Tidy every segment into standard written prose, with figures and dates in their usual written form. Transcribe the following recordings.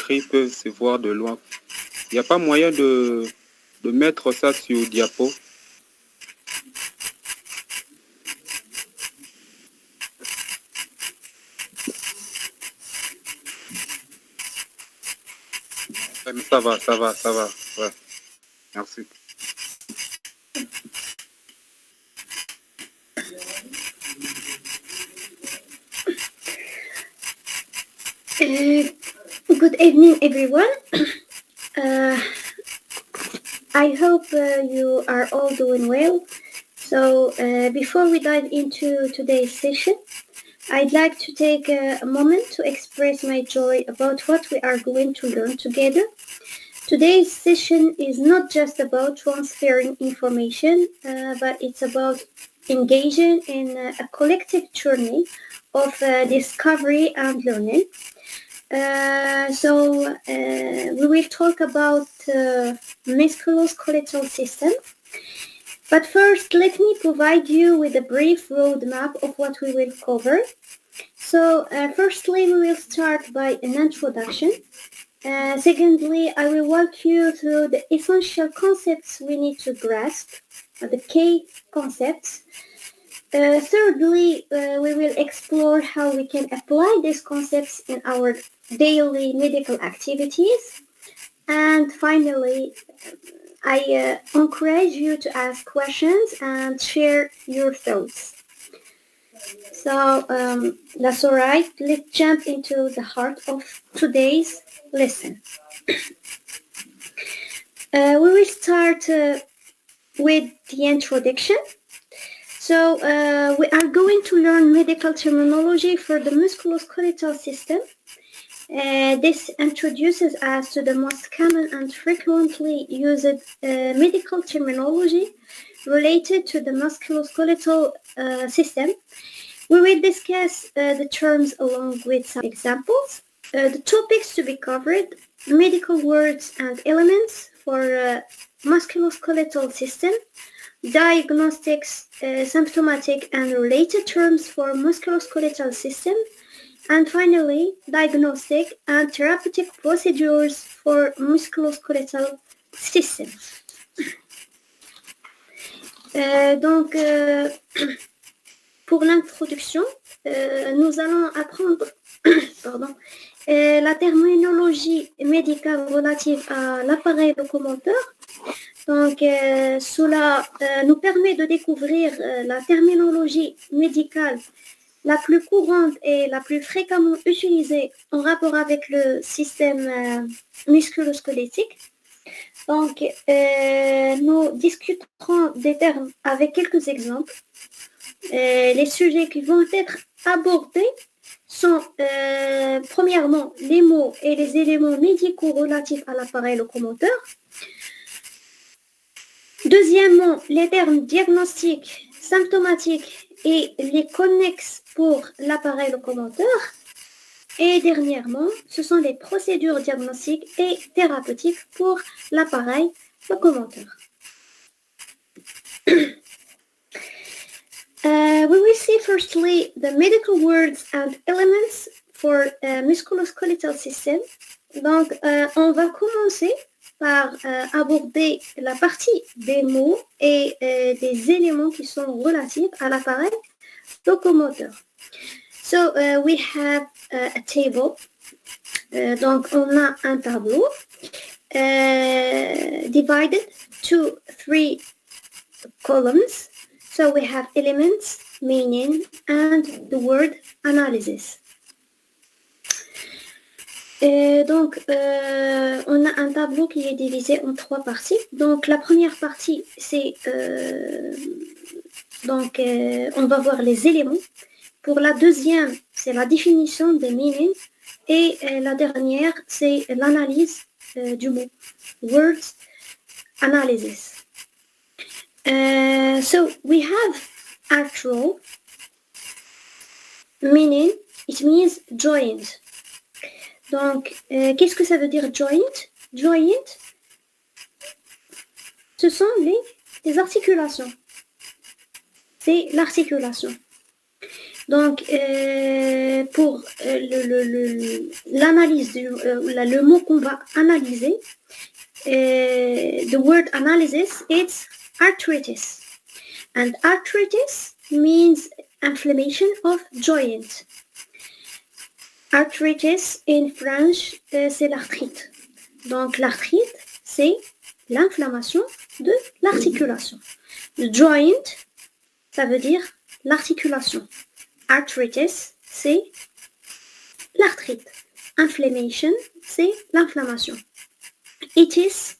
écrits peuvent se voir de loin. Il n'y a pas moyen de mettre ça sur diapo. Mais ça va. Ouais. Merci. Good evening, everyone. I hope you are all doing well. So before we dive into today's session, I'd like to take a moment to express my joy about what we are going to learn together. Today's session is not just about transferring information, but it's about engaging in a collective journey of discovery and learning. We will talk about musculoskeletal system. But first, let me provide you with a brief roadmap of what we will cover. So, firstly, we will start by an introduction. Secondly, I will walk you through the essential concepts we need to grasp, the key concepts. Thirdly, we will explore how we can apply these concepts in our daily medical activities. And finally, I encourage you to ask questions and share your thoughts. So that's all right. Let's jump into the heart of today's lesson. We will start with the introduction. So we are going to learn medical terminology for the musculoskeletal system. This introduces us to the most common and frequently used medical terminology related to the musculoskeletal system. We will discuss the terms along with some examples. The topics to be covered: medical words and elements for musculoskeletal system, diagnostics, symptomatic and related terms for musculoskeletal system, and finally, diagnostic and therapeutic procedures for musculoskeletal system. Pour l'introduction, nous allons apprendre la terminologie médicale relative à l'appareil locomoteur. Donc, cela nous permet de découvrir la terminologie médicale la plus courante et la plus fréquemment utilisée en rapport avec le système musculo-squelettique. Donc, nous discuterons des termes avec quelques exemples. Les sujets qui vont être abordés sont premièrement les mots et les éléments médicaux relatifs à l'appareil locomoteur. Deuxièmement, les termes diagnostiques, symptomatiques et les connexes pour l'appareil locomoteur. Et dernièrement, ce sont les procédures diagnostiques et thérapeutiques pour l'appareil locomoteur. We will see firstly the medical words and elements for musculoskeletal system. Donc, on va commencer par aborder la partie des mots et des éléments qui sont relatifs à l'appareil locomoteur. So, we have a table. Donc, on a un tableau divided to 3 columns. So, we have elements, meaning, and the word analysis. Donc, on a un tableau qui est divisé en 3 parties. Donc, la première partie, c'est... on va voir les éléments. Pour la deuxième, c'est la définition des meanings. Et la dernière, c'est l'analyse du mot. Words analysis. So, we have actual meaning. It means joint. Donc, qu'est-ce que ça veut dire joint? Joint, ce sont les articulations. C'est l'articulation. Donc, pour l'analyse, le mot qu'on va analyser, the word analysis, it's arthritis. And arthritis means inflammation of joint. Arthritis in French, c'est l'arthrite. Donc, l'arthrite, c'est l'inflammation de l'articulation. Le joint, ça veut dire l'articulation. Arthritis, c'est l'arthrite. Inflammation, c'est l'inflammation. It is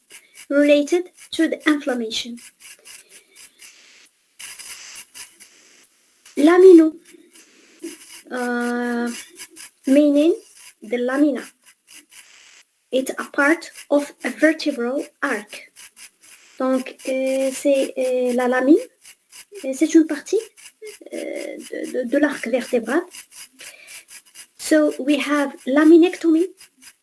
related to the inflammation. Lamino, meaning the lamina. It's a part of a vertebral arc. Donc, c'est la lamine, c'est une partie de l'arc vertébral. So we have laminectomy.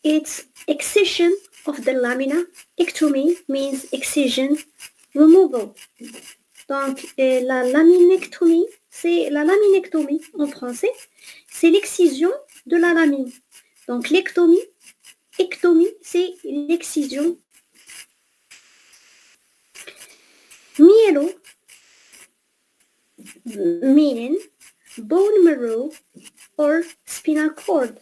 It's excision of the lamina. Ectomy means excision, removal. Donc, la laminectomie, c'est la laminectomie en français, c'est l'excision de la lamine. Donc, l'ectomie, c'est l'excision. Myelo, meaning bone marrow or spinal cord.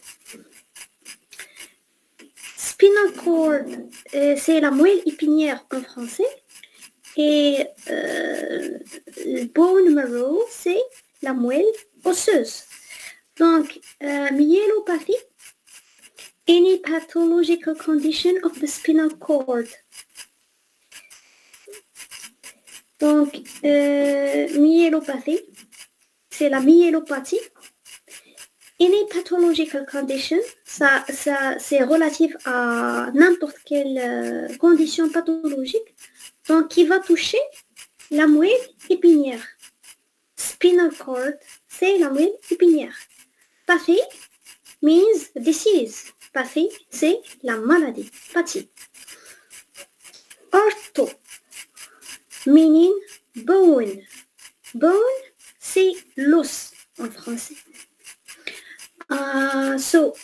Spinal cord, c'est la moelle épinière en français. Et bone marrow, c'est la moelle osseuse. Donc, myelopathy, any pathological condition of the spinal cord. Donc, myelopathy, c'est la myélopathie. Any pathological condition, ça c'est relatif à n'importe quelle condition pathologique, donc qui va toucher la moelle épinière. Spinal cord, c'est la moelle épinière. Pathy means disease. Pathy, c'est la maladie. Pathie. Ortho, meaning bone. Bone, c'est l'os en français. So,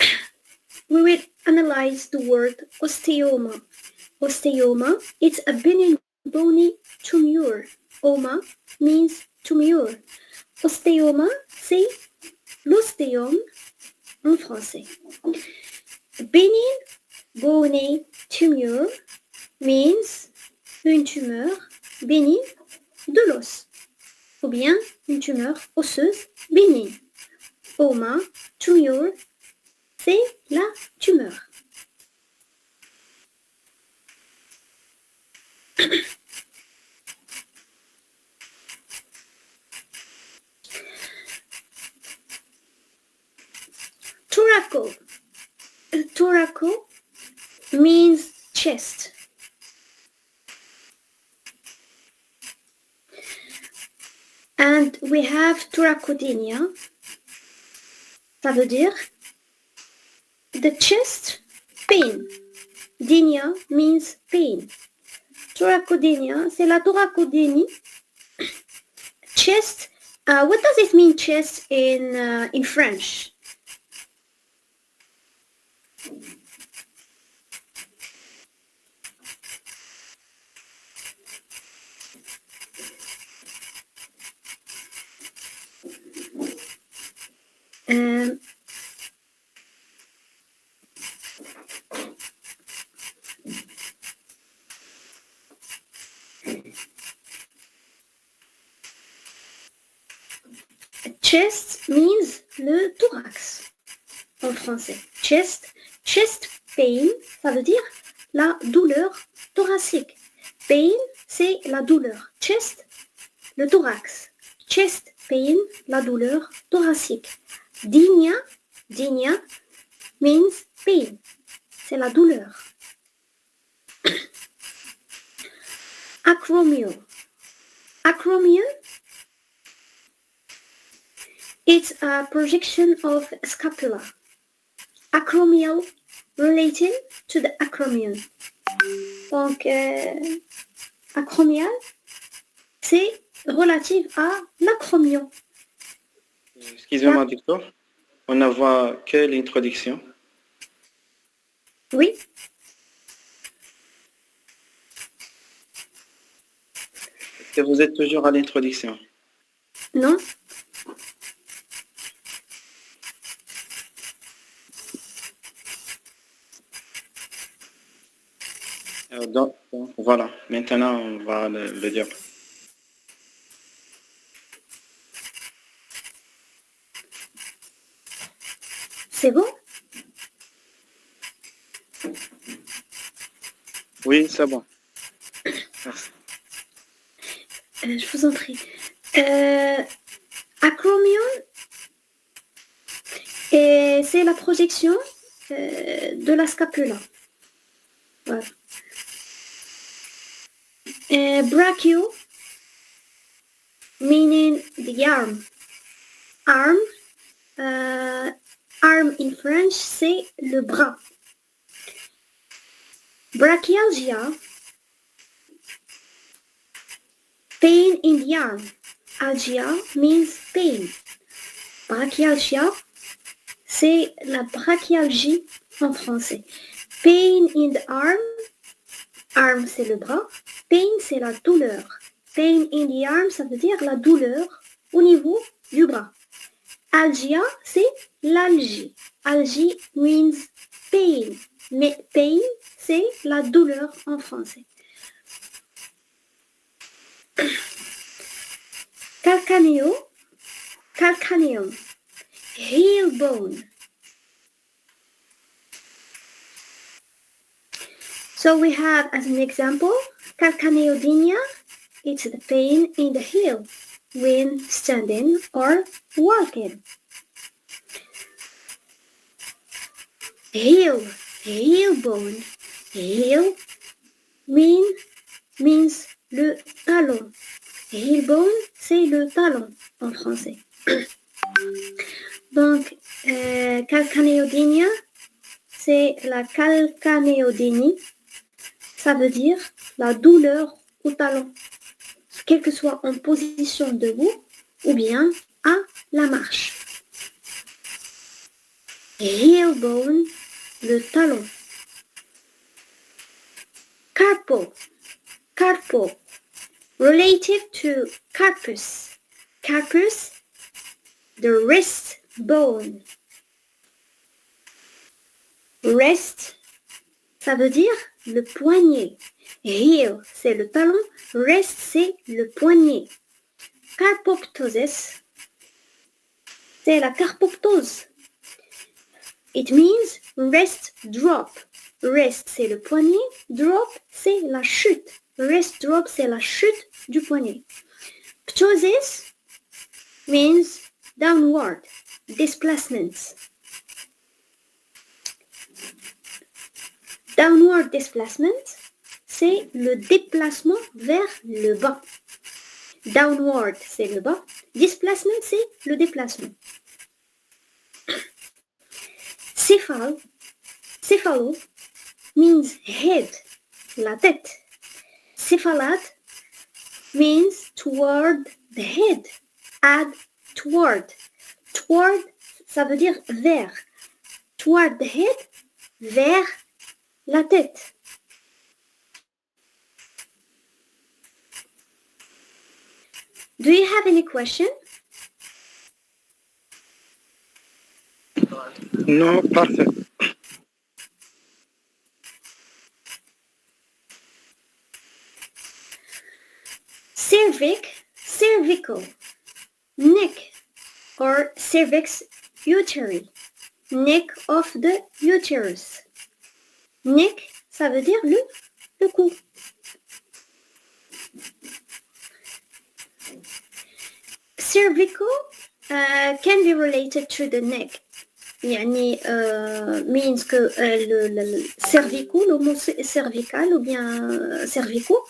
we will analyze the word osteoma. Osteoma, it's a benign bony tumor. Oma means tumor. Osteoma, c'est l'ostéome en français. Benign bony tumor means une tumeur bénigne de l'os, ou bien une tumeur osseuse bénigne. Oma, tumor, c'est la tumeur. Thoraco. Thoraco means chest. And we have thoracodynia. Ça veut dire the chest pain. Dynia means pain. Thoracodynia, c'est la thoracodynie. Chest, what does it mean chest in French? Chest means le thorax en français. Chest pain, ça veut dire la douleur thoracique. Pain, c'est la douleur. Chest, le thorax. Chest pain, la douleur thoracique. Dynia means pain, c'est la douleur. Acromion. Acromion, it's a projection of scapula. Acromial relating to the acromion. Donc, acromial, c'est relatif à l'acromion. Excusez-moi, docteur. On ne voit que l'introduction. Oui. Est-ce que vous êtes toujours à l'introduction? Non. Donc, voilà, maintenant on va le dire. C'est bon? Oui, c'est bon. Merci. Je vous en prie. Acromion, et c'est la projection de la scapula. Voilà. Brachio, meaning the arm. Arm in French, c'est le bras. Brachialgia, pain in the arm. Algia means pain. Brachialgia, c'est la brachialgie en français. Pain in the arm. Arm, c'est le bras. Pain, c'est la douleur. Pain in the arm, ça veut dire la douleur au niveau du bras. Algia, c'est l'algie. Algie means pain. Mais pain, c'est la douleur en français. Calcaneum, heel bone. So we have as an example, calcaneodynia, it's the pain in the heel when standing or walking. Heel bone. Heel means le talon. Heel bone, c'est le talon en français. Donc, calcaneodynia, c'est la calcanéodynie. Ça veut dire la douleur au talon, quelle que soit en position debout ou bien à la marche. Heel bone, le talon. Carpo, related to carpus. Carpus, the wrist bone. Wrist, ça veut dire le poignet. Heel, c'est le talon. Wrist, c'est le poignet. Carpoptosis, c'est la carpoptose. It means wrist drop. Wrist, c'est le poignet. Drop, c'est la chute. Wrist drop, c'est la chute du poignet. Ptosis means downward, displacements. Downward displacement, c'est le déplacement vers le bas. Downward, c'est le bas. Displacement, c'est le déplacement. Céphalo means head, la tête. Cephalad means toward the head. Add toward. Toward, ça veut dire vers. Toward the head, vers la tête. Do you have any question? Non, parfait. Cervical, neck or cervix uteri, neck of the uterus. Neck, ça veut dire le cou. Cervical can be related to the neck. يعني means que le cervical, l'homo cervical ou bien cervicaux,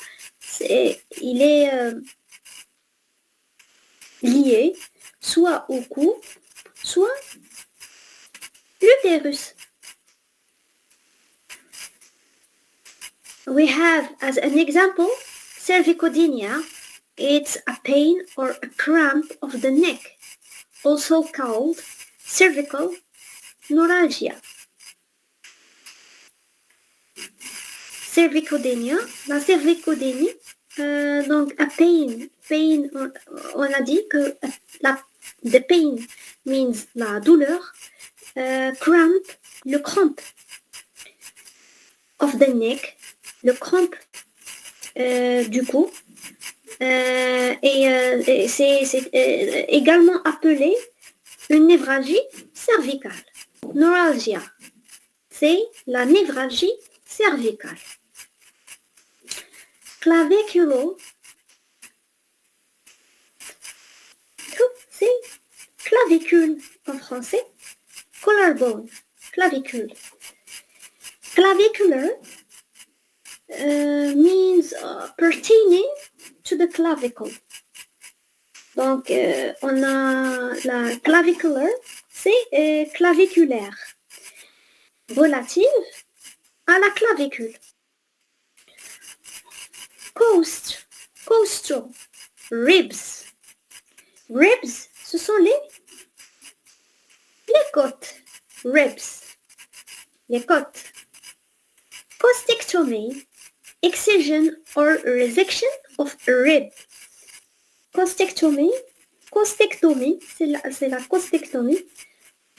il est lié soit au cou, soit l'utérus. We have as an example cervicodynia. It's a pain or a cramp of the neck also called cervical neuralgia. Cervicodénia, la cervicodénie, donc a pain, on a dit que the pain means la douleur, cramp, le crampe of the neck, le crampe du cou, et c'est également appelé une névralgie cervicale. Neuralgia, c'est la névralgie cervicale. Claviculo, c'est clavicule en français. Collarbone, clavicule. Clavicular means pertaining to the clavicle. Donc, on a la clavicular, c'est claviculaire. Relative à la clavicule. Costral, ribs. Ribs, ce sont les côtes. Ribs, les côtes. Costectomy, excision or resection of a rib. Costectomy, c'est la costectomie.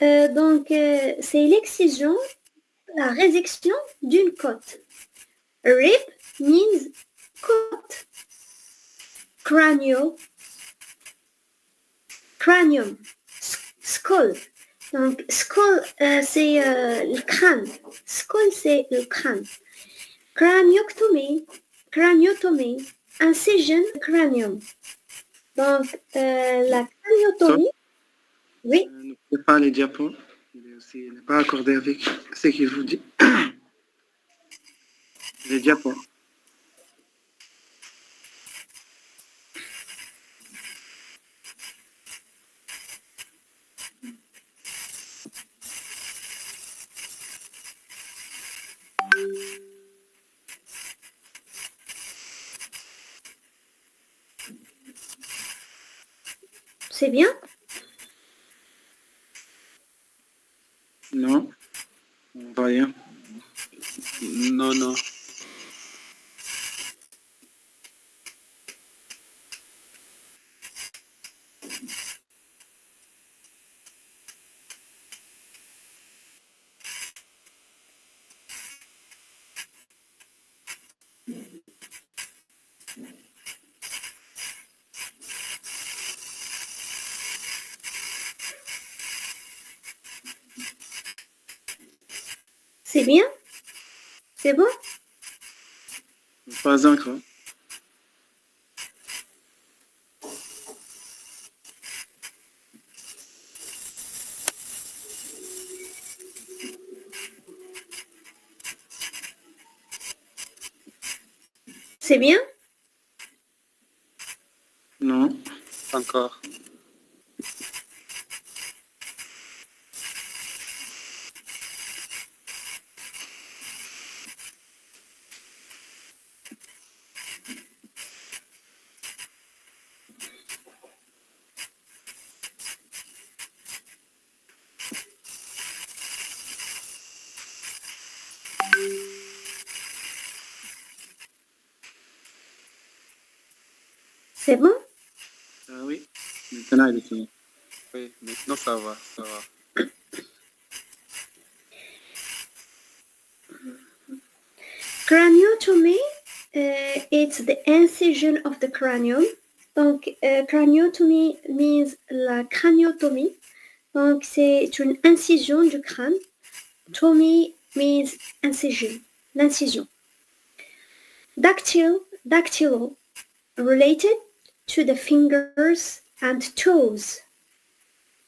Donc, c'est l'excision, la résection d'une côte. A rib means côte. Cranium, skull. Donc, skull, c'est le crâne. Skull, c'est le crâne. Craniotomy, incision cranium. Donc, la craniotomie, oui. Ne pouvez pas les diapos. Il n'est pas accordé avec ce qu'il vous dit. Les diapos. C'est bien? Non, on voit rien. Non. C'est bien? C'est bon? Pas encore. C'est bien? Non. Encore. C'est bon? Ah oui. Maintenant, il est fini. Oui, maintenant ça va. Craniotomy, it's the incision of the cranium. Donc, craniotomy means la craniotomie. Donc, c'est une incision du crâne. Tomy means incision, l'incision. Dactylo, related to the fingers and toes.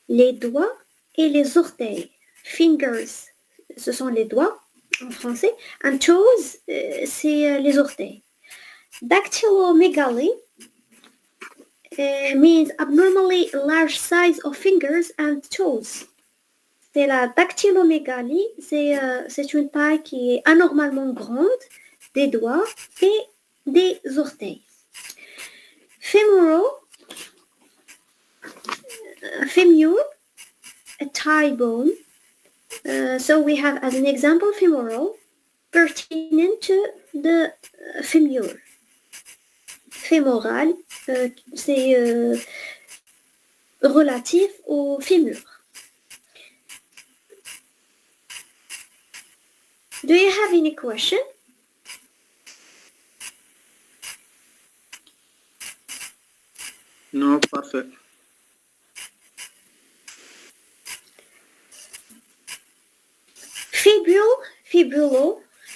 Les doigts et les orteils. Fingers, ce sont les doigts en français. And toes, c'est les orteils. Dactylomegaly means abnormally large size of fingers and toes. C'est la dactylomégalie, c'est une taille qui est anormalement grande des doigts et des orteils. femur, a thigh bone. So we have as an example femoral pertinent to the femur. Fémoral, c'est relatif au fémur. Do you have any question? Non, parfait.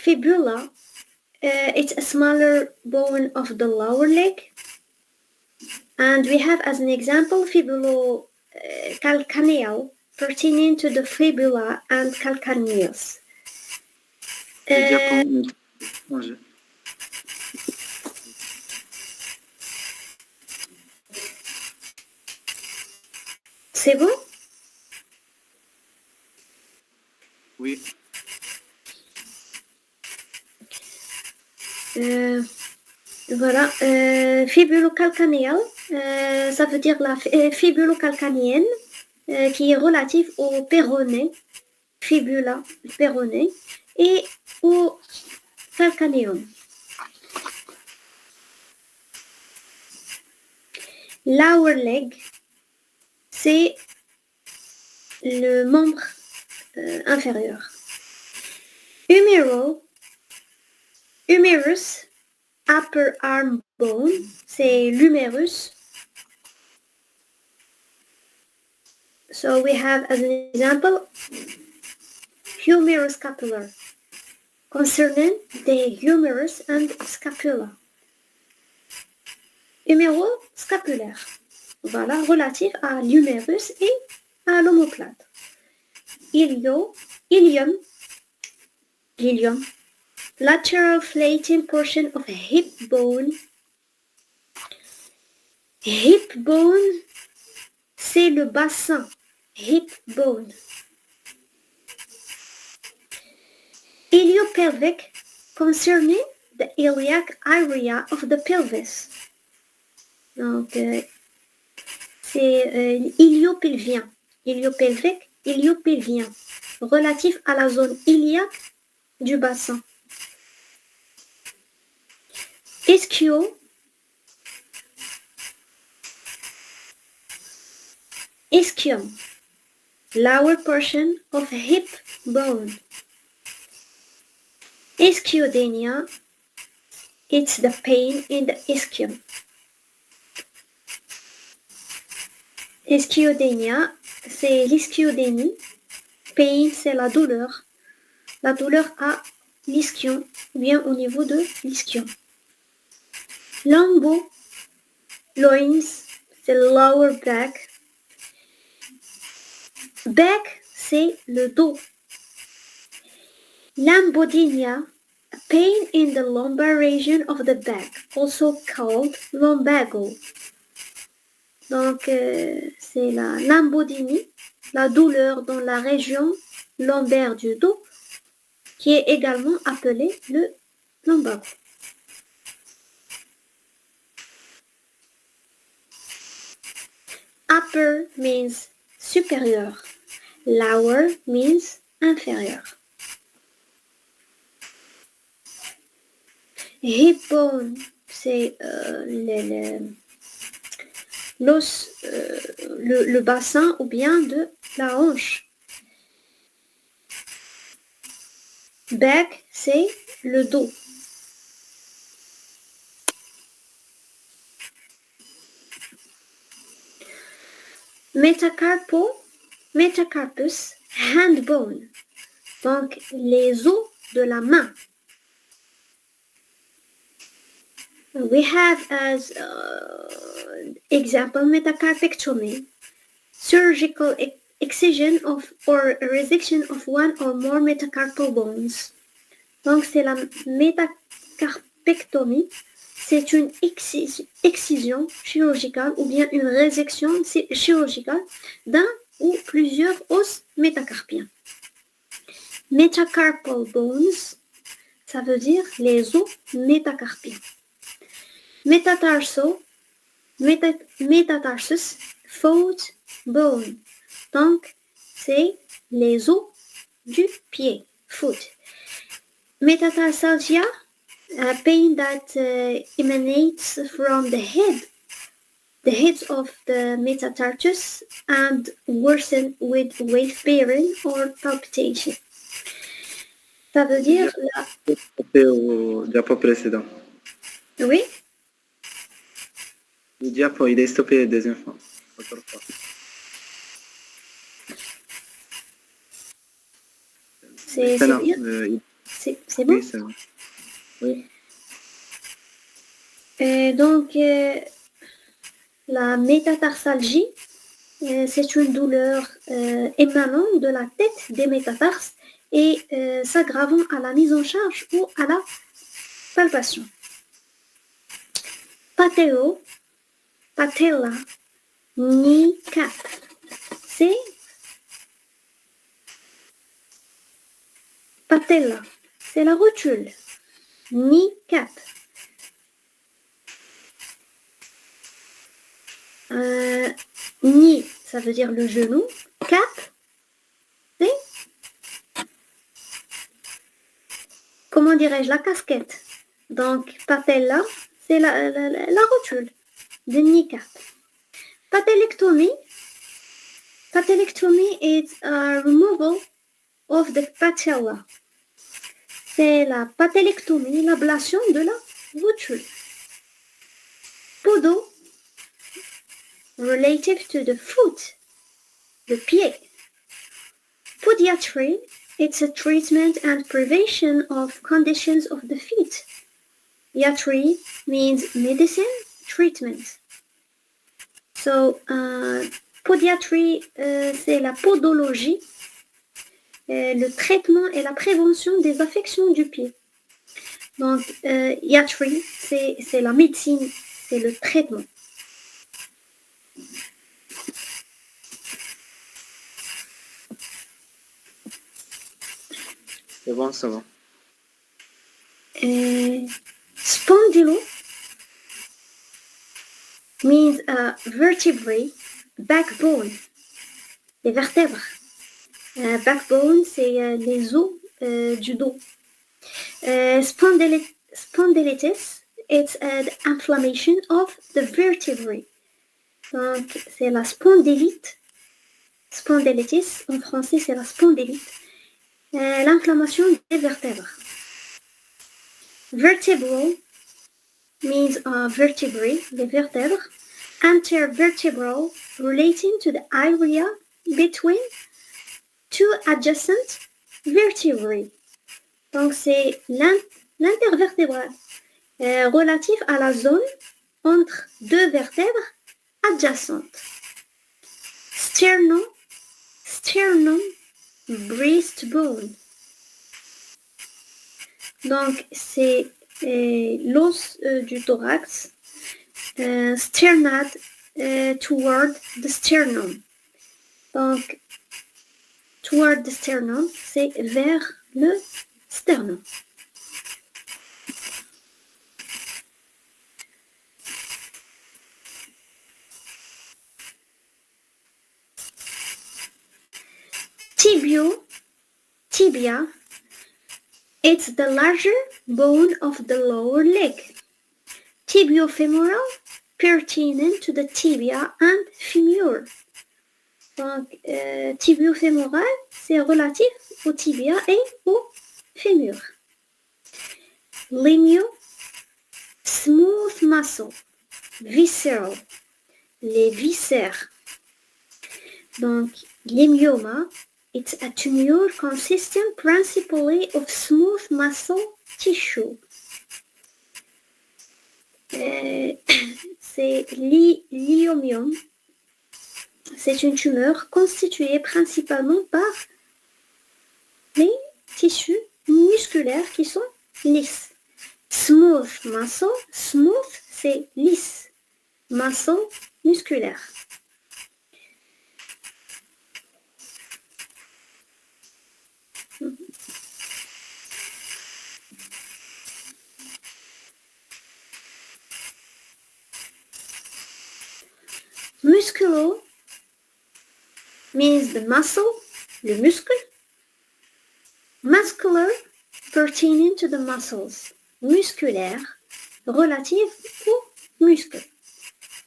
Fibula, it's a smaller bone of the lower leg. And we have as an example fibulocalcaneal pertaining to the fibula and calcaneus. C'est bon? Oui. Voilà, fibulocalcanéal, ça veut dire la fibulocalcanéenne qui est relative au péroné, fibula, péroné, et au calcanéum. Lower leg, c'est le membre inférieur. Humerus, upper arm bone, c'est l'humérus. So we have as an example, humeroscapular, concerning the humerus and scapula. Huméroscapulaire, voilà, relatif à l'humérus et à l'omoplate. Ilium, lateral flating portion of a hip bone. Hip bone, c'est le bassin. Hip bone. Iliopelvic, concerning the iliac area of the pelvis. Donc, c'est iliopelvien. Iliopelvic, iliopelvien. Relatif à la zone iliaque du bassin. Ischium, lower portion of hip bone. Ischiodenia, it's the pain in the ischium. Ischiodenia, c'est l'ischiodynie. Pain, c'est la douleur. La douleur à l'ischion, bien au niveau de l'ischion. Loins, c'est lower back. Back, c'est le dos. Lambodynia, pain in the lumbar region of the back, also called lumbago. Donc, c'est la lambodynie, la douleur dans la région lombaire du dos, qui est également appelée le lumbago. Upper means supérieur. Lower means inférieur. Hip bone, c'est l'os, le bassin ou bien de la hanche. Back, c'est le dos. Metacarpus, hand bone, donc les os de la main. We have as example metacarpectomy, surgical excision of or resection of one or more metacarpal bones. Donc c'est la métacarpectomie, c'est une excision chirurgicale ou bien une résection chirurgicale d'un ou plusieurs os métacarpiens. Metacarpal bones, ça veut dire les os métacarpiens. Metatarsus, foot bone. Donc, c'est les os du pied, foot. Metatarsalgia, a pain that emanates from the heads of the metatarsus and worsen with weight bearing or palpitation. Ça veut dire là. Au diapo précédent. Oui. Le diapo, il est stoppé la deuxième fois. C'est Maintenant, bien. C'est bon. Oui, c'est bon. Oui. Donc, la métatarsalgie, c'est une douleur émanant de la tête des métatarses et s'aggravant à la mise en charge ou à la palpation. Patella, kneecap, c'est patella, c'est la rotule. Kneecap. Knee, ça veut dire le genou. Cap, c'est, comment dirais-je, la casquette. Donc, patella, c'est la rotule de kneecap. Patelectomy is a removal of the patella. C'est la patelectomie, l'ablation de la rotule. Podo, relative to the foot, the pied. Podiatry, it's a treatment and prevention of conditions of the feet. Iatry means medicine, treatment. So, podiatry, c'est la podologie, le traitement et la prévention des affections du pied. Donc, iatry, c'est la médecine, c'est le traitement. C'est bon, ça va. Spondylo means vertebrae, backbone, les vertèbres. Backbone, c'est les os du dos. Spondylitis, it's an inflammation of the vertebrae. Donc, c'est la spondylite. Spondylitis, en français, c'est la spondylite. L'inflammation des vertèbres. Vertebral means vertebrae, les vertèbres. Intervertebral, relating to the area between two adjacent vertebrae. Donc, c'est l'intervertébral, relatif à la zone entre deux vertèbres adjacentes. Sternum, breastbone. Donc, c'est l'os du thorax. Sternad, toward the sternum. Donc, toward the sternum, c'est vers le sternum. Tibia, it's the larger bone of the lower leg. Tibiofemoral, pertinent to the tibia and femur. Donc, tibiofémoral, c'est relatif au tibia et au fémur. Limio, smooth muscle, visceral, les viscères. Donc, l'hémioma, it's a tumor consisting principally of smooth muscle tissue. C'est l'iomium. C'est une tumeur constituée principalement par les tissus musculaires qui sont lisses. Smooth muscle, smooth c'est lisse. Muscle musculaire. means the muscle, le muscle. Muscular, pertaining to the muscles. Musculaire, relative aux muscles.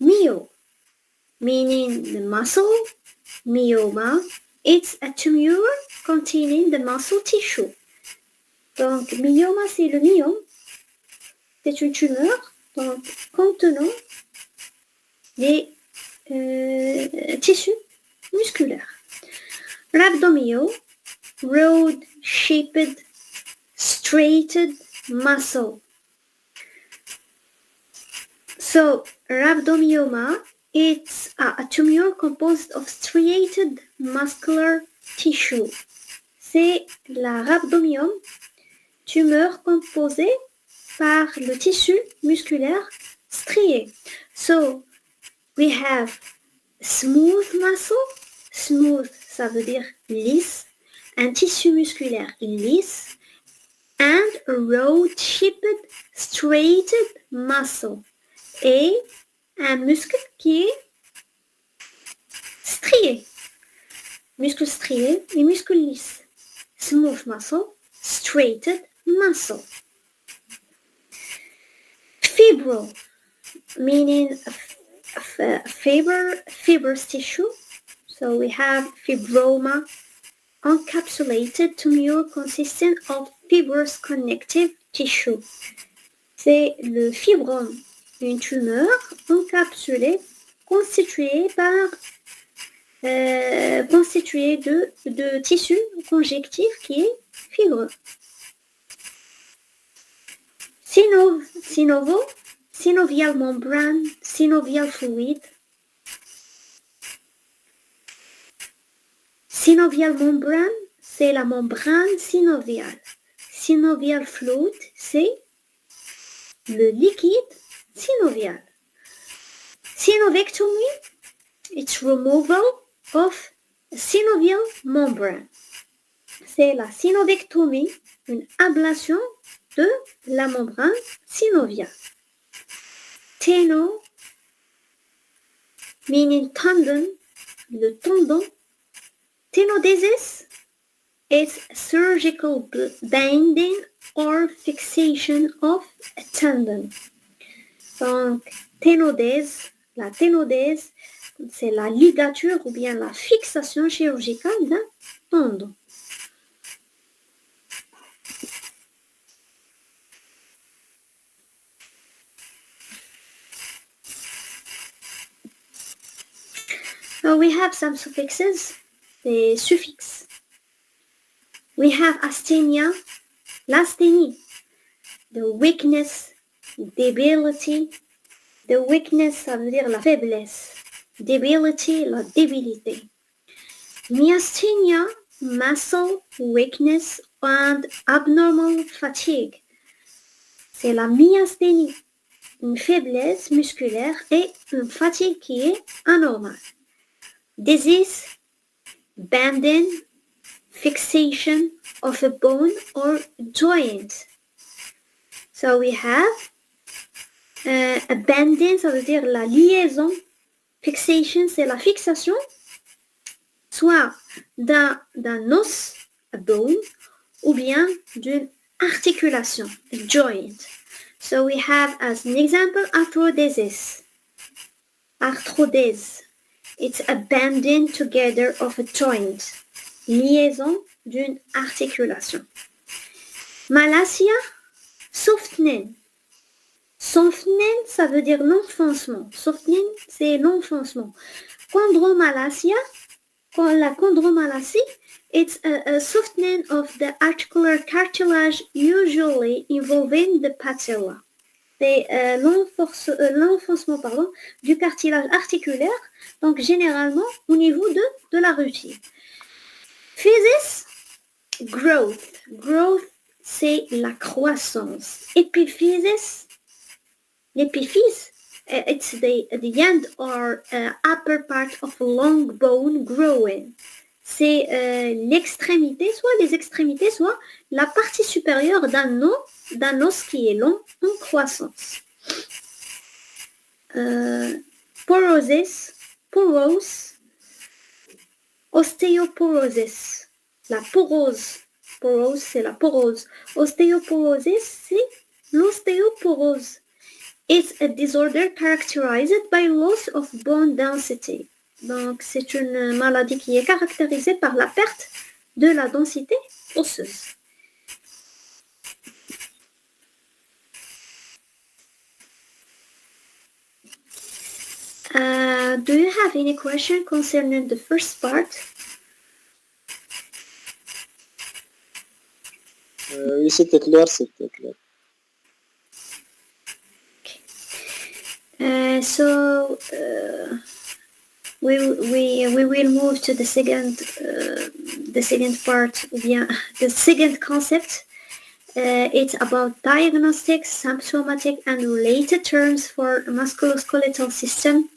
Myo, meaning the muscle. Myoma, it's a tumor containing the muscle tissue. Donc, myoma, c'est le myome. C'est une tumeur donc, contenant les tissus musculaires. Rhabdomyo, road-shaped, straighted muscle. So, rhabdomyoma, it's a tumor composed of striated muscular tissue. C'est la rhabdomyome, tumeur composée par le tissu musculaire strié. So, we have smooth muscle. Smooth, ça veut dire lisse. Un tissu musculaire lisse. And a road-shaped, straighted muscle. Et un muscle qui est strié. Muscle strié et muscle lisse. Smooth muscle, straighted muscle. Fibro, meaning fibrous tissue. So we have fibroma, encapsulated tumor consisting of fibrous connective tissue. C'est le fibrome, une tumeur encapsulée constituée de tissu conjonctif qui est fibreux. Synovial membrane, synovial fluid. Synovial membrane, c'est la membrane synoviale. Synovial fluid, c'est le liquide synovial. Synovectomy, it's removal of synovial membrane. C'est la synovectomie, une ablation de la membrane synoviale. Teno, meaning tendon, le tendon. Tenodesis is surgical binding or fixation of a tendon. Donc, ténodèse, la ténodèse, c'est la ligature ou bien la fixation chirurgicale d'un tendon. So we have some suffixes, des suffixes. We have asthenia, l'asthénie, the weakness, debility. The weakness, ça veut dire la faiblesse. Debility, la débilité. Myasthenia, muscle weakness and abnormal fatigue. C'est la myasthénie, une faiblesse musculaire et une fatigue qui est anormale. Disease, bending, fixation of a bone or joint. So we have a bending, ça veut dire la liaison. Fixation, c'est la fixation, soit d'un os, a bone, ou bien d'une articulation, a joint. So we have as an example arthrodesis. Arthrodèse. It's a bending together of a joint. Liaison d'une articulation. Malacia, softening. Softening, ça veut dire l'enfoncement. Softening, c'est l'enfoncement. Chondromalacia, la chondromalacie, it's a softening of the articular cartilage usually involving the patella. C'est l'enfoncement du cartilage articulaire, donc généralement au niveau de la rutine. Physis, growth. Growth, c'est la croissance. Épiphysis, l'épiphyse, it's the end or upper part of a long bone growing. C'est l'extrémité, soit les extrémités, soit la partie supérieure d'un os qui est long en croissance. Porosis, porose, Ostéoporosis, la porose. Porose, c'est la porose. Ostéoporosis, c'est l'ostéoporose. It's a disorder characterized by loss of bone density. Donc, c'est une maladie qui est caractérisée par la perte de la densité osseuse. Do you have any question concerning the first part? Oui, c'était clair, c'était clair. We will move to the second part, the second concept. It's about diagnostics, symptomatic and related terms for musculoskeletal system.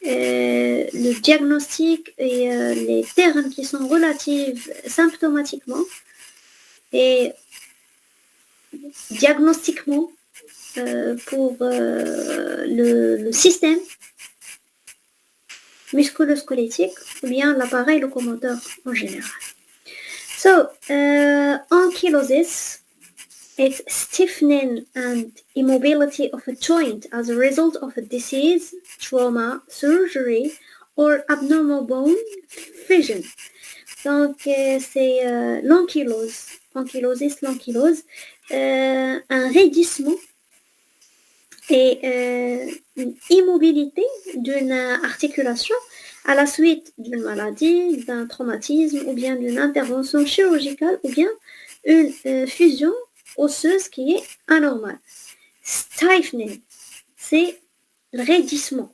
Le diagnostic et les termes qui sont relatifs symptomatiquement et diagnostiquement pour le système musculo-squelettique ou bien l'appareil locomoteur en général. So, ankylosis, it's stiffening and immobility of a joint as a result of a disease, trauma, surgery or abnormal bone fusion. Donc, c'est l'ankylose, ankylosis, l'ankylose, un raidissement et une immobilité d'une articulation à la suite d'une maladie, d'un traumatisme ou bien d'une intervention chirurgicale ou bien une fusion osseuse qui est anormale. Stiffening, c'est le raidissement.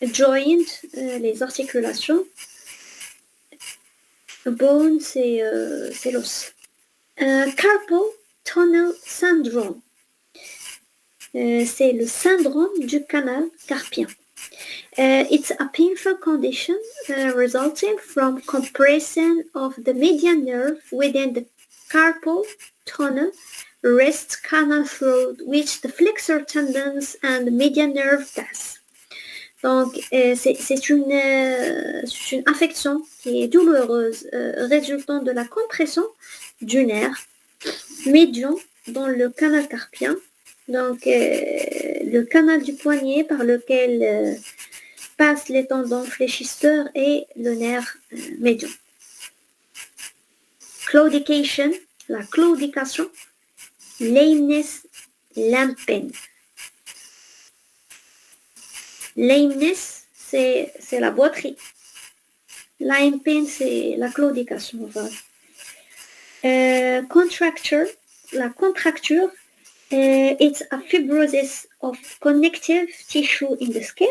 Joint, les articulations. Bone, c'est l'os. Carpal tunnel syndrome. C'est le syndrome du canal carpien. It's a painful condition resulting from compression of the median nerve within the carpal tunnel wrist canal through which the flexor tendons and the median nerve pass. Donc, c'est une affection qui est douloureuse résultant de la compression du nerf médian dans le canal carpien. Donc, le canal du poignet par lequel passent les tendons fléchisseurs et le nerf médian. Claudication, la claudication. Lameness, lamping. Lameness, c'est la boiterie. Lamping, c'est la claudication. Contracture, la contracture. It's a fibrosis of connective tissue in the skin,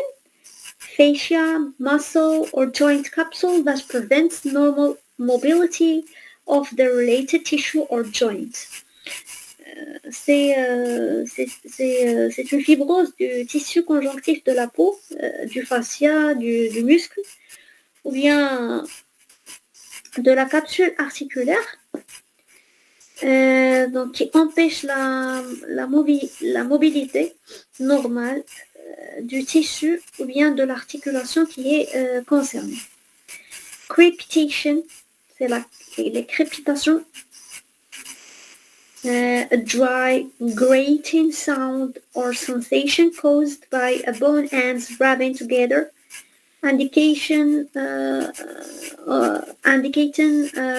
fascia, muscle, or joint capsule that prevents normal mobility of the related tissue or joint. C'est une fibrose du tissu conjonctif de la peau, du fascia, du muscle, ou bien de la capsule articulaire. Donc qui empêche la mobilité normale du tissu ou bien de l'articulation qui est concernée. Crepitation, c'est les crépitations. A dry, grating sound or sensation caused by a bone ends rubbing together, indicating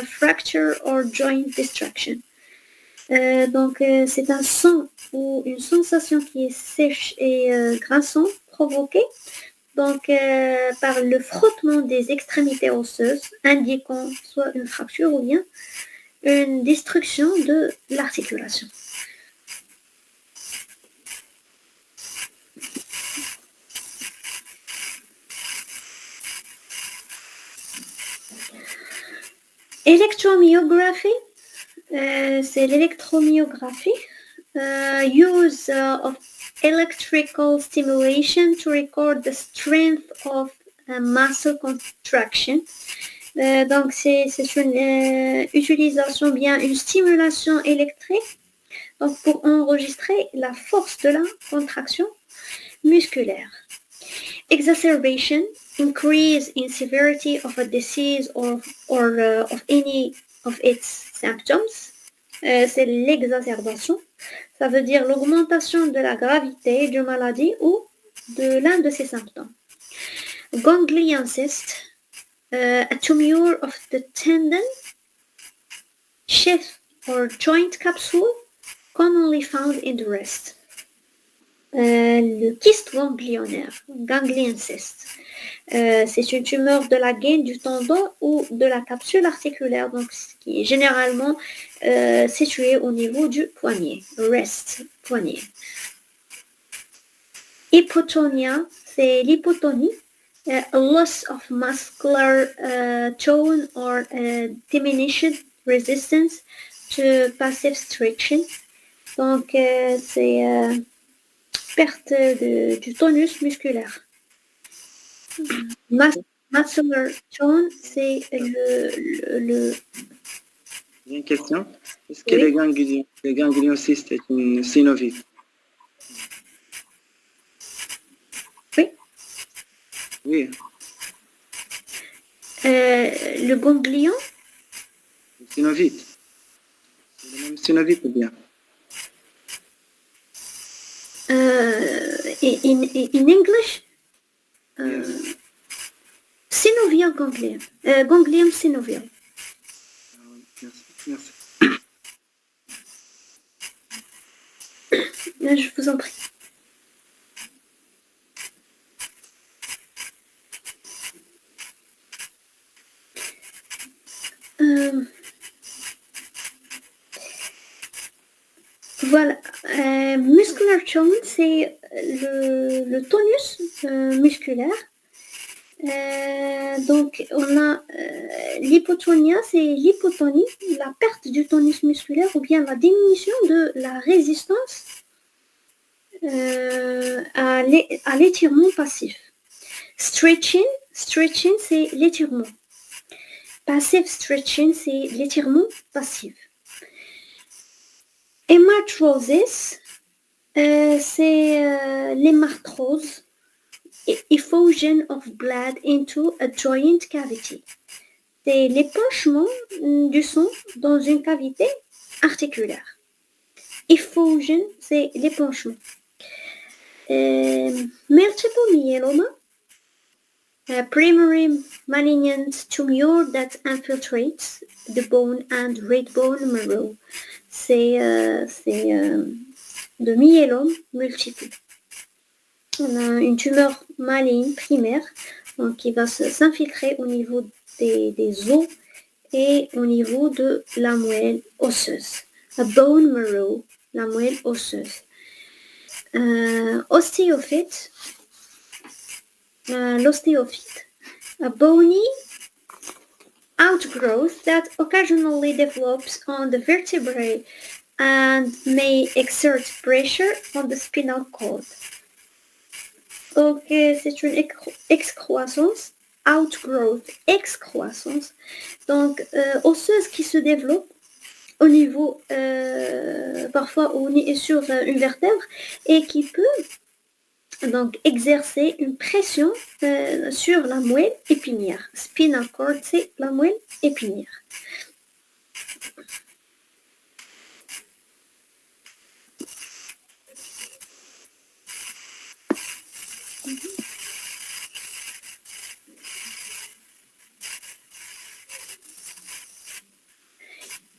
fracture or joint destruction. Donc, c'est un son ou une sensation qui est sèche et grinçante provoquée donc, par le frottement des extrémités osseuses, indiquant soit une fracture ou bien une destruction de l'articulation. Electromyographie, c'est l'électromyographie. Use of electrical stimulation to record the strength of a muscle contraction. Donc, c'est une utilisation, bien une stimulation électrique donc pour enregistrer la force de la contraction musculaire. Exacerbation, increase in severity of a disease or of any of its symptoms. C'est l'exacerbation. Ça veut dire l'augmentation de la gravité d'une maladie ou de l'un de ses symptômes. Ganglion cyst, a tumor of the tendon, sheath or joint capsule, commonly found in the wrist. Le kyste ganglionnaire, ganglion cyst, c'est une tumeur de la gaine du tendon ou de la capsule articulaire, donc qui est généralement située au niveau du poignet, wrist, poignet. Hypotonia, c'est l'hypotonie, a loss of muscular tone or diminished resistance to passive stretching. Donc c'est perte du tonus musculaire. Muscular tone, c'est le... J'ai une question. Est-ce que Oui. les ganglions cystes est une synovite? Oui. Oui. Le ganglion, Synovite. C'est le même synovite ou bien? in English, Yes. synovial ganglion, ganglion synovial. Merci. Je vous en prie. Voilà, muscular tone, c'est le tonus musculaire. Donc, on a l'hypotonia, c'est l'hypotonie, la perte du tonus musculaire ou bien la diminution de la résistance à l'étirement passif. Stretching, c'est l'étirement. Passive stretching, c'est l'étirement passif. Hématrosis, c'est l'hémarthrose, effusion of blood into a joint cavity. C'est l'épanchement du sang dans une cavité articulaire. Effusion, c'est l'épanchement. Multiple myeloma, a primary malignant tumor that infiltrates the bone and red bone marrow. C'est de myélome multiple. On a une tumeur maligne primaire donc, qui va s'infiltrer au niveau des os et au niveau de la moelle osseuse. A bone marrow, la moelle osseuse. Ostéophyte, l'ostéophyte, a bony outgrowth that occasionally develops on the vertebrae and may exert pressure on the spinal cord. Donc, c'est une excroissance, outgrowth, excroissance, donc osseuse qui se développe au niveau, parfois sur une vertèbre et qui peut donc exercer une pression sur la moelle épinière. Spinal cord, c'est la moelle épinière.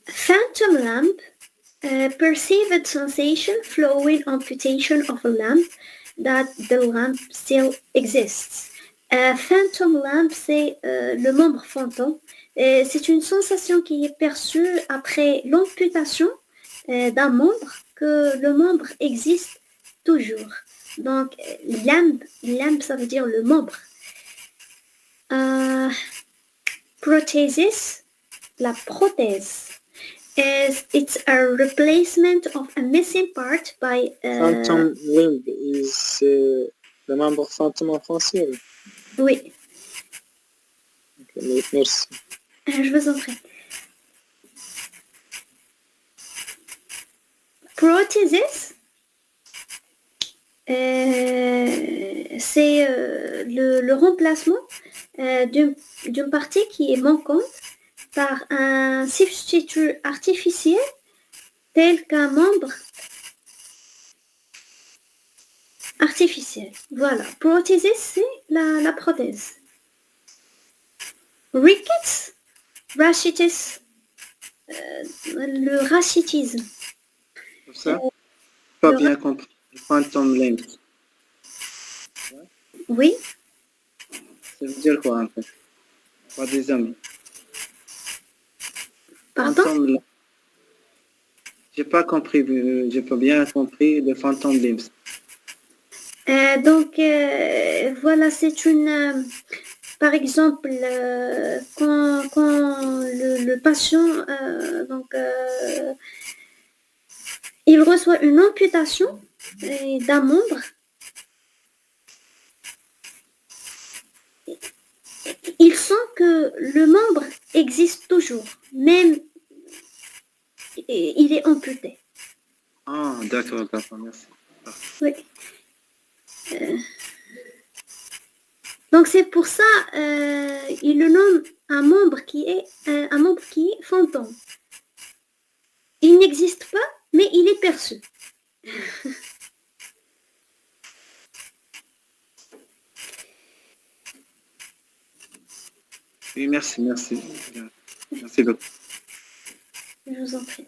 Phantom lamp, perceived sensation following amputation of a lamp that the lamp still exists. Phantom lamp, c'est le membre fantôme. C'est une sensation qui est perçue après l'amputation d'un membre, que le membre existe toujours. Donc, lamp, ça veut dire le membre. Prothesis, la prothèse. It's a replacement of a missing part by... Phantom limb is le membre fantôme en français. Oui. Okay, merci. Je vous en prie. Prothesis, c'est le remplacement d'une partie qui est manquante par un substitut artificiel tel qu'un membre artificiel. Voilà. Prothésis, c'est la prothèse. Rickets, rachitis, le rachitisme. Ça, pas bien compris. Phantom limb. Oui. Ça veut dire quoi en fait? Pas des amis. Pardon? Phantom limb. J'ai pas compris, j'ai pas bien compris le phantom limbs. Donc, voilà, c'est une... par exemple, quand le patient, il reçoit une amputation d'un membre, il sent que le membre existe toujours, même il est amputé. Ah, d'accord, merci. Oui. Donc c'est pour ça il le nomme un membre qui est fantôme. Il n'existe pas, mais il est perçu. Oui, merci. Merci beaucoup. Je vous en prie.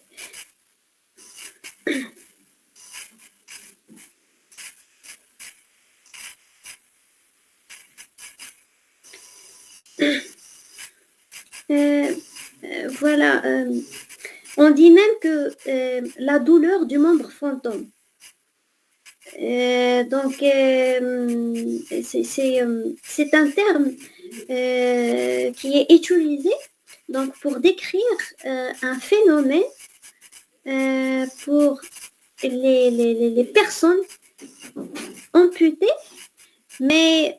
Voilà. On dit même que la douleur du membre fantôme. C'est un terme qui est utilisé donc pour décrire un phénomène pour les personnes amputées, mais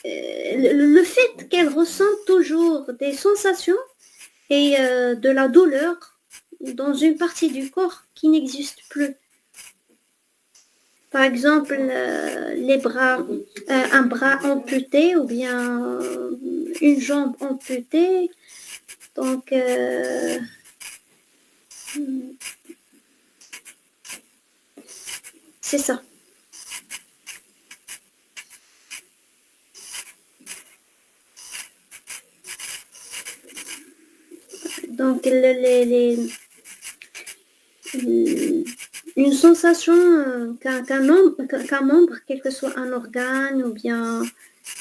le fait qu'elles ressentent toujours des sensations et de la douleur dans une partie du corps qui n'existe plus. Par exemple, les bras, un bras amputé ou bien une jambe amputée. Donc, c'est ça. Donc, une sensation qu'un membre, quel que soit un organe ou bien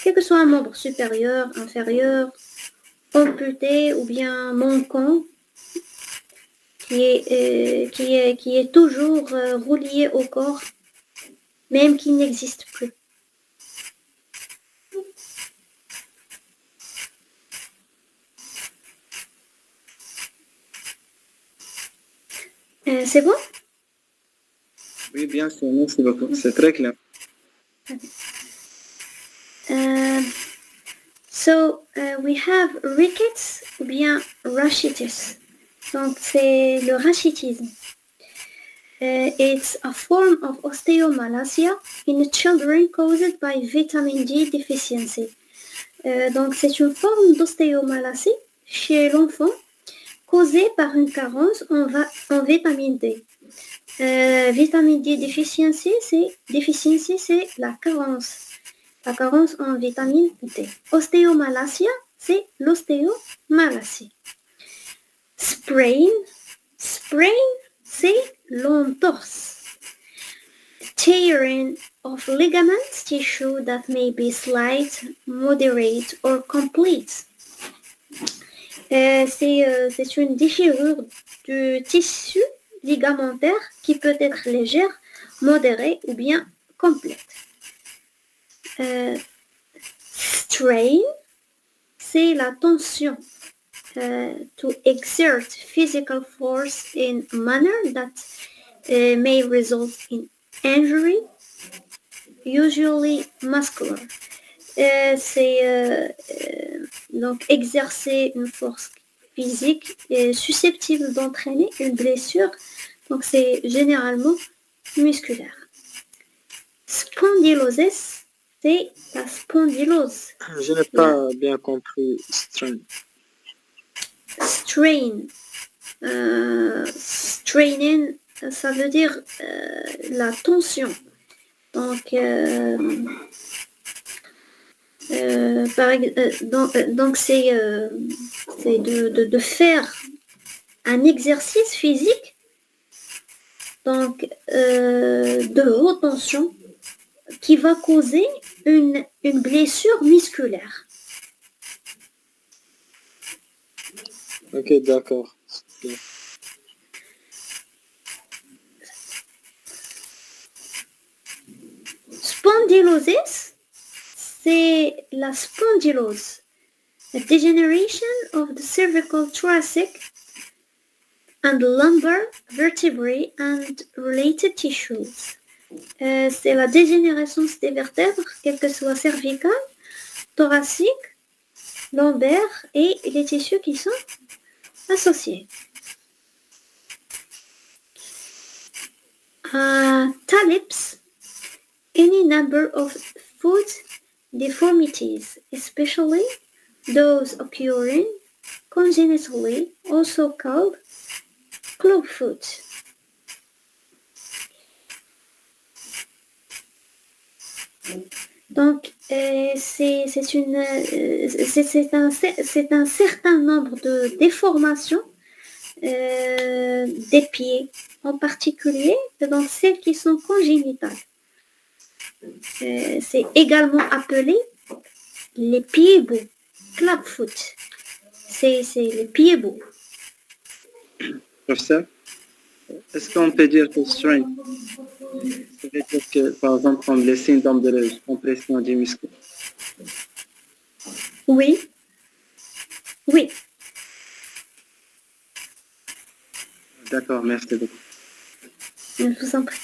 quel que soit un membre supérieur, inférieur, amputé ou bien manquant, qui est toujours relié au corps, même qu'il n'existe plus. C'est bon? Oui, bien sûr, merci beaucoup. C'est très clair. We have rickets ou bien rachitis. Donc, c'est le rachitisme. It's a form of osteomalacia in children caused by vitamin D deficiency. Donc, c'est une forme d'ostéomalacie chez l'enfant causée par une carence en vitamine D. Vitamine D deficiency, c'est la carence. La carence en vitamine D. Ostéomalacia, c'est l'ostéomalacie. Sprain, c'est l'entorse. Tearing of ligaments, tissue that may be slight, moderate or complete. C'est une déchirure du tissu ligamentaire qui peut être légère, modérée ou bien complète. Strain, c'est la tension. To exert physical force in a manner that may result in injury, usually muscular. C'est donc exercer une force physique susceptible d'entraîner une blessure. Donc c'est généralement musculaire. Spondylosis, c'est la spondylose. Je n'ai pas bien compris strain. Strain. Straining, ça veut dire la tension. Donc, donc c'est de faire un exercice physique donc de haute tension qui va causer une blessure musculaire. Ok, d'accord. Bien. Spondylosis, c'est la spondylose, a degeneration of the cervical, thoracic and lumbar vertebrae and related tissues. C'est la dégénérescence des vertèbres, quelle que soit cervicale, thoracique, lombaire et les tissus qui sont associés. TALIPS, any number of foot deformities, especially those occurring congenitally, also called clubfoot. Donc, c'est un certain nombre de déformations des pieds, en particulier dans celles qui sont congénitales. C'est également appelé les pieds beaux, clubfoot. C'est les pieds beaux. Professeur, est-ce qu'on peut dire que strain, ça veut dire que, par exemple, comme les syndromes de la compression du muscle? Oui. Oui. D'accord, merci beaucoup. Je vous en prie.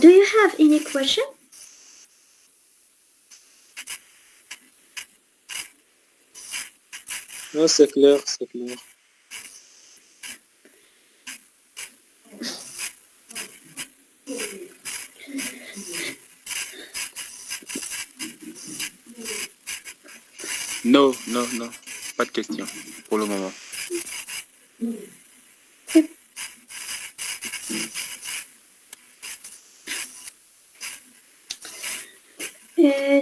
Do you have any question? Non, c'est clair, c'est clair. Non, non, non. Pas de question pour le moment.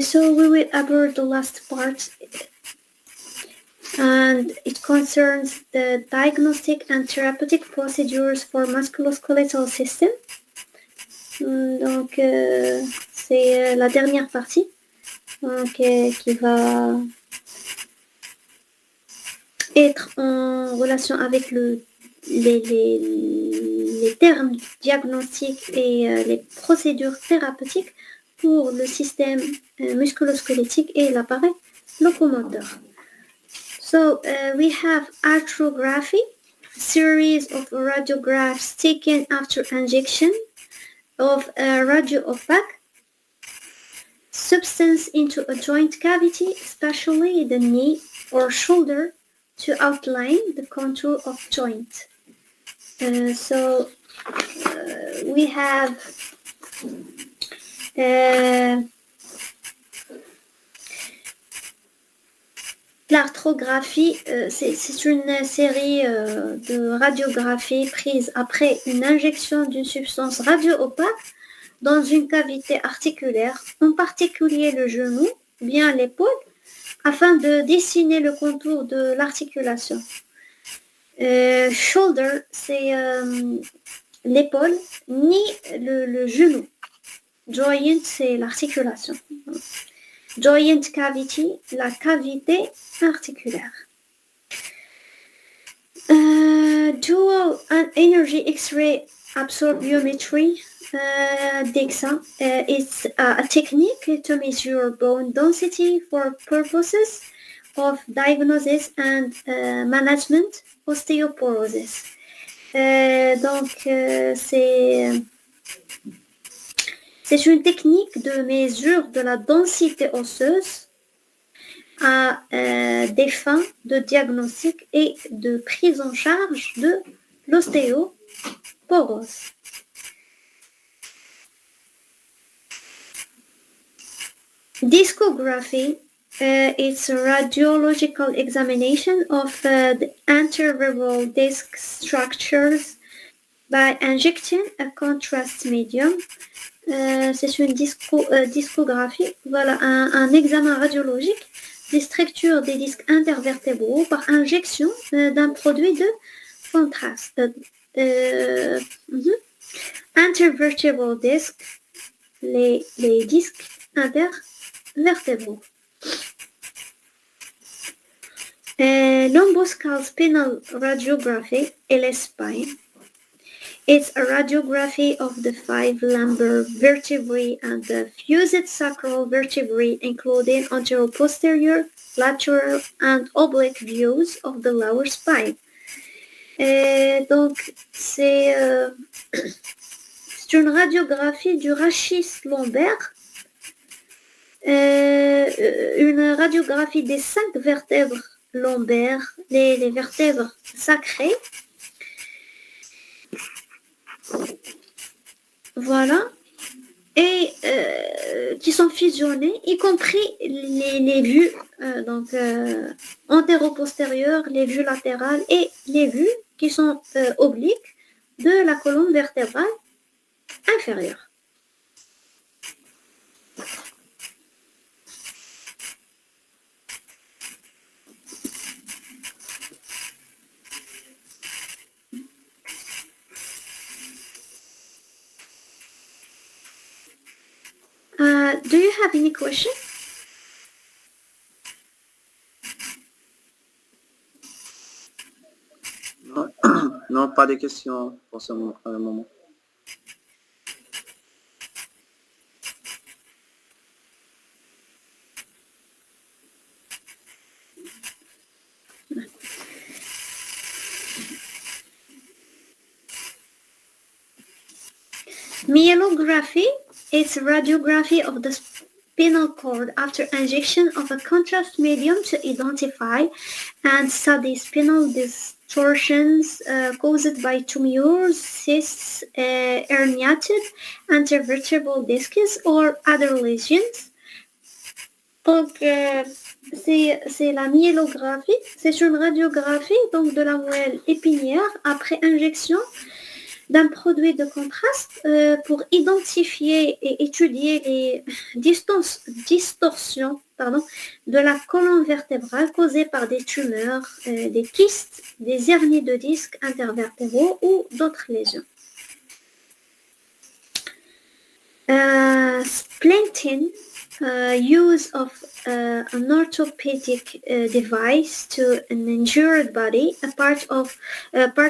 So we will abort the last part, and it concerns the diagnostic and therapeutic procedures for musculoskeletal system. Donc, c'est la dernière partie donc, qui va être en relation avec les termes diagnostiques et les procédures thérapeutiques pour le système musculo-squelettique et l'appareil locomoteur. So we have arthrography, series of radiographs taken after injection of a radio-opaque substance into a joint cavity, especially the knee or shoulder, to outline the contour of joint. So we have l'arthrographie, c'est une série de radiographies prises après une injection d'une substance radio-opaque dans une cavité articulaire, en particulier le genou, bien l'épaule, afin de dessiner le contour de l'articulation. Shoulder, c'est l'épaule, ni le genou. Joint, c'est l'articulation. Joint cavity, la cavité articulaire. Dual energy X-ray absorptiometry, DEXA, is a technique to measure bone density for purposes of diagnosis and management osteoporosis. Donc, c'est une technique de mesure de la densité osseuse à des fins de diagnostic et de prise en charge de l'ostéoporose. Discography, it's a radiological examination of the intervertebral disc structures by injecting a contrast medium. C'est une discographie, voilà, un examen radiologique des structures des disques intervertébraux par injection d'un produit de contraste. Intervertebral disc, les disques intervertébraux. Lumboscal spinal radiography, LSPine. It's a radiography of the 5 lumbar vertebrae and the fused sacral vertebrae, including anteroposterior, lateral, and oblique views of the lower spine. Donc, c'est une radiographie du rachis lombaire, une radiographie des 5 vertèbres lombaires, les vertèbres sacrées. Voilà, et qui sont fusionnés, y compris les vues antéro-postérieures, les vues latérales et les vues qui sont obliques de la colonne vertébrale inférieure. Do you have any question? Non, pas de questions pour ce moment. Myelography is radiography of the spinal cord after injection of a contrast medium to identify and study spinal distortions caused by tumors, cysts, herniated intervertebral discs or other lesions. Donc, c'est la myélographie, c'est une radiographie donc, de la moelle épinière après injection d'un produit de contraste pour identifier et étudier les distorsions de la colonne vertébrale causées par des tumeurs, des kystes, des hernies de disques intervertébraux ou d'autres lésions. Splinting, use of an orthopedic device to an injured body, a part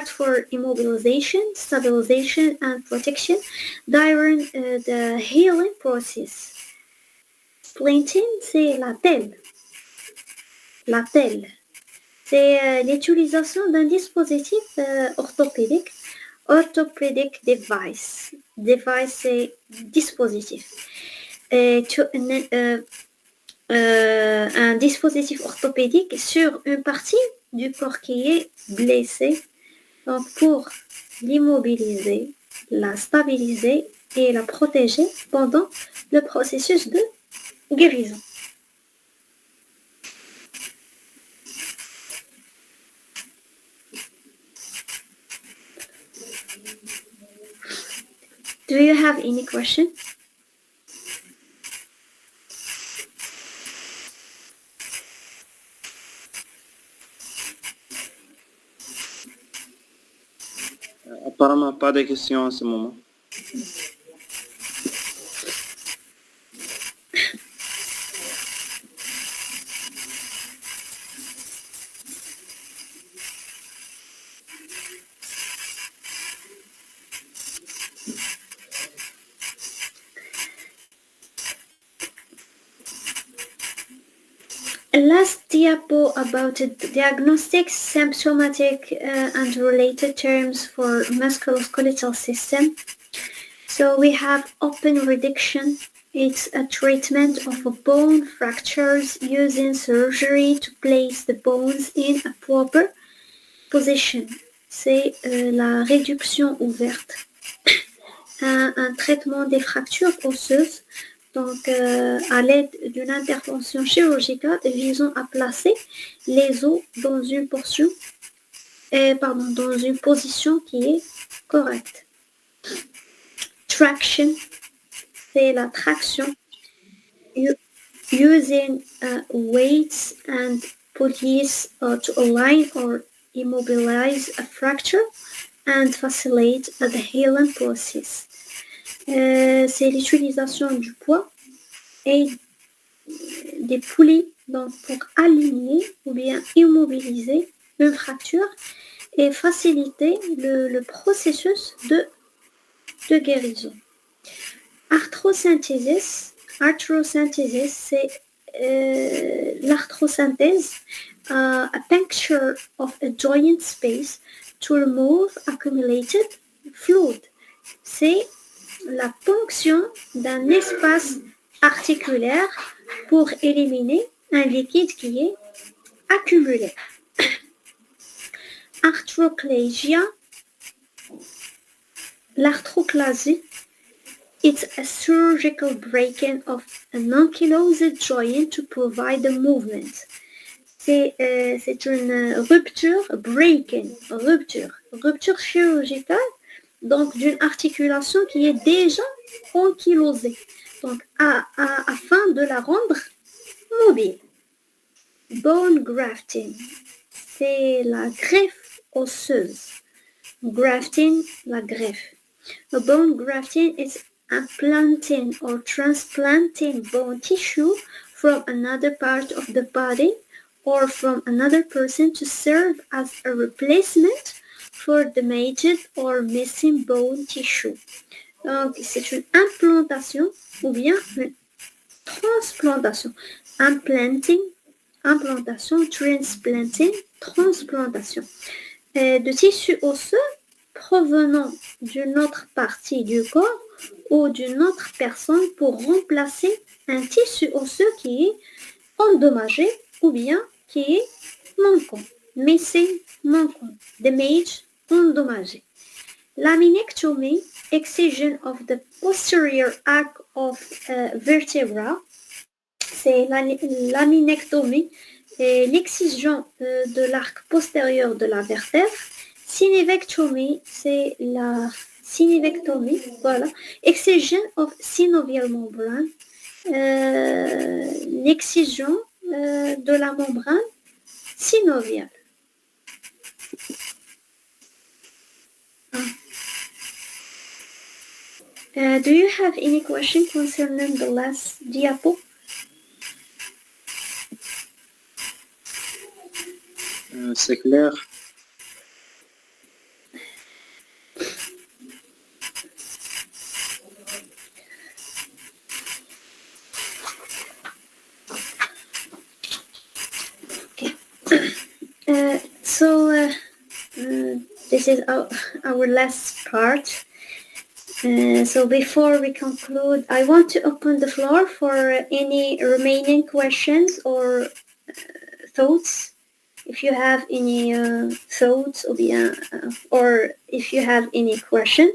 for immobilization, stabilization, and protection during the healing process. Splinting, c'est la telle. La telle. C'est l'utilisation d'un dispositif orthopédique. Orthopedic device. Device, c'est dispositif. Un dispositif orthopédique sur une partie du corps qui est blessée, donc pour l'immobiliser, la stabiliser et la protéger pendant le processus de guérison. Do you have any question? Apparemment, pas de questions en ce moment. Last diapo about diagnostics, symptomatic and related terms for musculoskeletal system. So we have open reduction, It's a treatment of bone fractures using surgery to place the bones in a proper position. C'est la réduction ouverte. Un traitement des fractures osseuses, donc à l'aide d'une intervention chirurgicale visant à placer les os dans une dans une position qui est correcte. Traction, c'est la traction. Using weights and pulleys to align or immobilize a fracture and facilitate the healing process. C'est l'utilisation du poids et des poulies donc, pour aligner ou bien immobiliser une fracture et faciliter le processus de guérison. Arthrosynthesis, c'est l'arthrosynthèse, a puncture of a joint space to remove accumulated fluid. C'est la ponction d'un espace articulaire pour éliminer un liquide qui est accumulé. Arthroclasia, l'arthroclasie, it's a surgical breaking of an ankylosed joint to provide the movement. C'est une rupture chirurgicale, donc d'une articulation qui est déjà ankylosée, donc afin de la rendre mobile. Bone grafting, c'est la greffe osseuse. Grafting, la greffe. A bone grafting is implanting or transplanting bone tissue from another part of the body or from another person to serve as a replacement for damaged or missing bone tissue. Donc, c'est une implantation ou bien une transplantation. Implanting, transplanting, transplantation. De tissu osseux provenant d'une autre partie du corps ou d'une autre personne pour remplacer un tissu osseux qui est endommagé ou bien qui est manquant. Missing, manquant. Damaged, endommagé. Laminectomy, excision of the posterior arc of vertebra. C'est laminectomie, l'excision de l'arc postérieur de la vertèbre. Synevectomy, c'est la synevectomie, voilà. Excision of synovial membrane, l'excision de la membrane synoviale. Do you have any question concerning the last diapo? C'est clair. This is our last part. So before we conclude, I want to open the floor for any remaining questions or thoughts. If you have any thoughts or if you have any question.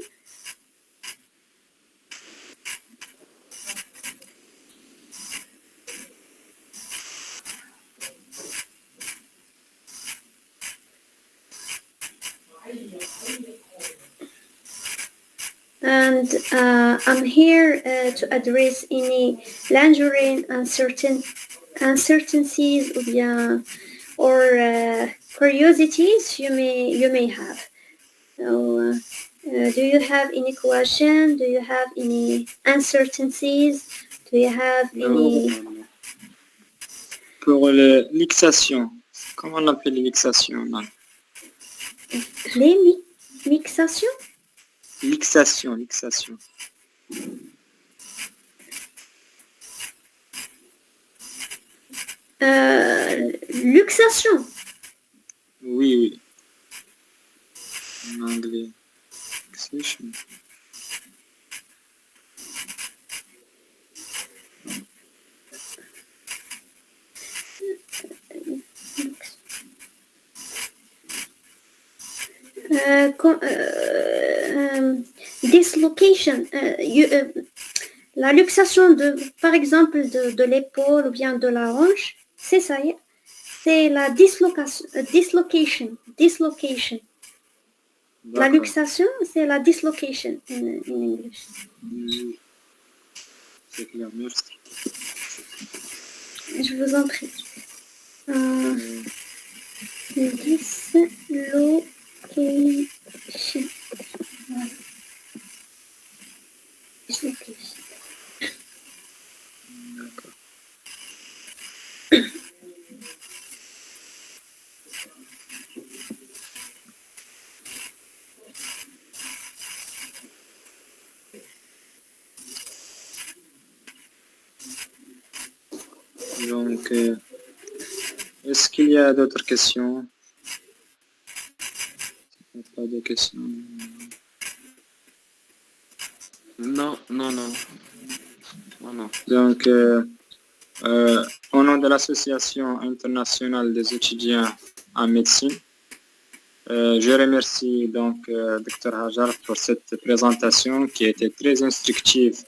And I'm here to address any lingering uncertainties or curiosities you may have. So, do you have any question? Do you have any uncertainties? Do you have any? Pour le mixation, comment on appelle mixation? Les mixations? Luxation. Luxation. Oui. En anglais. Luxation. dislocation, la luxation par exemple de l'épaule ou bien de la hanche, c'est ça. C'est la dislocation. La luxation, c'est la dislocation in English. C'est clair, merci. Je vous en prie. Dislocation. Voilà. Dislocation. D'accord. Donc, est-ce qu'il y a d'autres questions? Pas de questions. Non. Donc, au nom de l'Association internationale des étudiants en médecine, je remercie donc Dr Hajar pour cette présentation qui était très instructive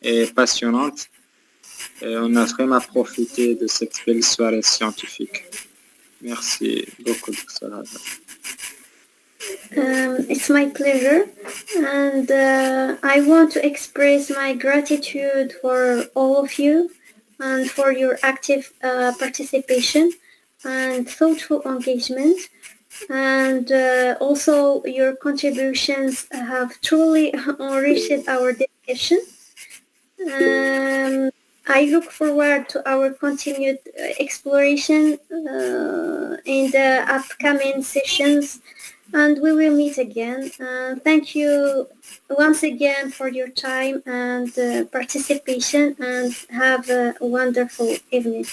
et passionnante. Et on a vraiment profité de cette belle soirée scientifique. Merci beaucoup, Dr Hajar. It's my pleasure, and I want to express my gratitude for all of you and for your active participation and thoughtful engagement, and also your contributions have truly enriched our discussion. I look forward to our continued exploration in the upcoming sessions, and we will meet again. Thank you once again for your time and participation, and have a wonderful evening.